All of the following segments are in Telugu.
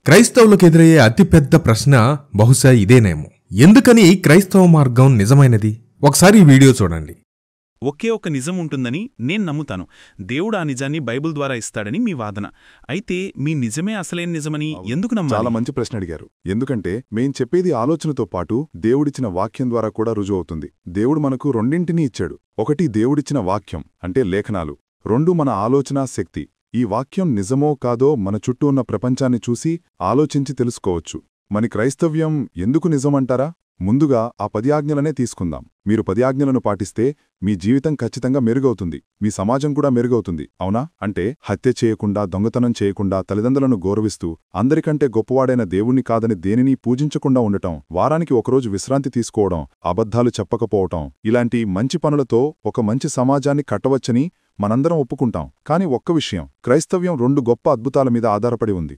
క్రైస్తవులకు ఎదురయ్యే అతిపెద్ద ప్రశ్న బహుశా ఇదేనేమో. ఎందుకని క్రైస్తవ మార్గం నిజమైనది? ఒకసారి ఈ వీడియో చూడండి. ఒకే ఒక నిజం ఉంటుందని నేను నమ్ముతాను. దేవుడు ఆ నిజాన్ని బైబిల్ ద్వారా ఇస్తాడని మీ వాదన. అయితే మీ నిజమే అసలైన నిజమని ఎందుకు నమ్మాలి? చాలా మంచి ప్రశ్న అడిగారు. ఎందుకంటే మేం చెప్పేది ఆలోచనతో పాటు దేవుడిచ్చిన వాక్యం ద్వారా కూడా రుజువు అవుతుంది. దేవుడు మనకు రెండింటినీ ఇచ్చాడు. ఒకటి దేవుడిచ్చిన వాక్యం అంటే లేఖనాలు, రెండు మన ఆలోచనా శక్తి. ఈ వాక్యం నిజమో కాదో మన చుట్టూ ఉన్న ప్రపంచాన్ని చూసి ఆలోచించి తెలుసుకోవచ్చు. మన క్రైస్తవ్యం ఎందుకు నిజమంటారా? ముందుగా ఆ 10 ఆజ్ఞలనే తీసుకుందాం. మీరు 10 ఆజ్ఞలను పాటిస్తే మీ జీవితం ఖచ్చితంగా మెరుగవుతుంది, మీ సమాజం కూడా మెరుగవుతుంది. అవునా? అంటే హత్య చేయకుండా, దొంగతనం చేయకుండా, తల్లిదండ్రులను గౌరవిస్తూ, అందరికంటే గొప్పవాడైన దేవుణ్ణి కాదని దేనినీ పూజించకుండా ఉండటం, వారానికి ఒకరోజు విశ్రాంతి తీసుకోవడం, అబద్ధాలు చెప్పకపోవటం, ఇలాంటి మంచి పనులతో ఒక మంచి సమాజాన్ని కట్టవచ్చని మనందరం ఒప్పుకుంటాం. కాని ఒక్క విషయం, క్రైస్తవ్యం 2 గొప్ప అద్భుతాల మీద ఆధారపడి ఉంది.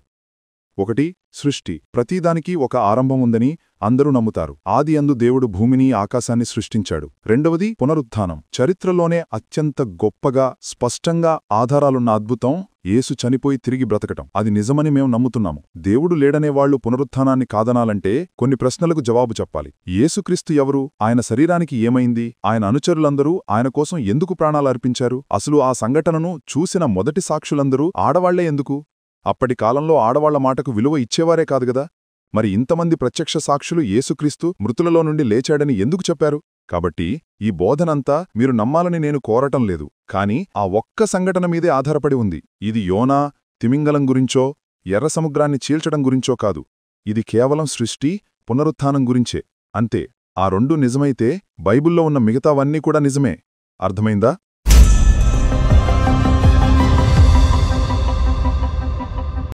ఒకటి, సృష్టి. ప్రతిదానికి ఒక ఆరంభం ఉందని అందరూ నమ్ముతారు. ఆదియందు దేవుడు భూమిని, ఆకాశాన్ని సృష్టించాడు. రెండవది, పునరుత్థానం. చరిత్రలోనే అత్యంత గొప్పగా, స్పష్టంగా ఆధారాలున్న అద్భుతం యేసు చనిపోయి తిరిగి బ్రతకటం. అది నిజమని మేం నమ్ముతున్నాము. దేవుడు లేడనేవాళ్లు పునరుత్థానాన్ని కాదనాలంటే కొన్ని ప్రశ్నలకు జవాబు చెప్పాలి. యేసుక్రీస్తు ఎవరు? ఆయన శరీరానికి ఏమైంది? ఆయన అనుచరులందరూ ఆయన కోసం ఎందుకు ప్రాణాలు అర్పించారు? అసలు ఆ సంఘటనను చూసిన మొదటి సాక్షులందరూ ఆడవాళ్లే ఎందుకు? అప్పటి కాలంలో ఆడవాళ్ల మాటకు విలువ ఇచ్చేవారే కాదుగదా. మరి ఇంతమంది ప్రత్యక్ష సాక్షులు యేసుక్రీస్తు మృతులలో నుండి లేచాడని ఎందుకు చెప్పారు? కాబట్టి ఈ బోధనంతా మీరు నమ్మాలని నేను కోరటం లేదు, కాని ఆ ఒక్క సంఘటన మీదే ఆధారపడి ఉంది. ఇది యోనా, తిమింగలం గురించో, ఎర్ర సముద్రాన్ని చీల్చడం గురించో కాదు. ఇది కేవలం సృష్టి, పునరుత్థానం గురించే. అంతే. ఆ 2 నిజమైతే బైబిల్లో ఉన్న మిగతావన్నీ కూడా నిజమే. అర్థమైందా?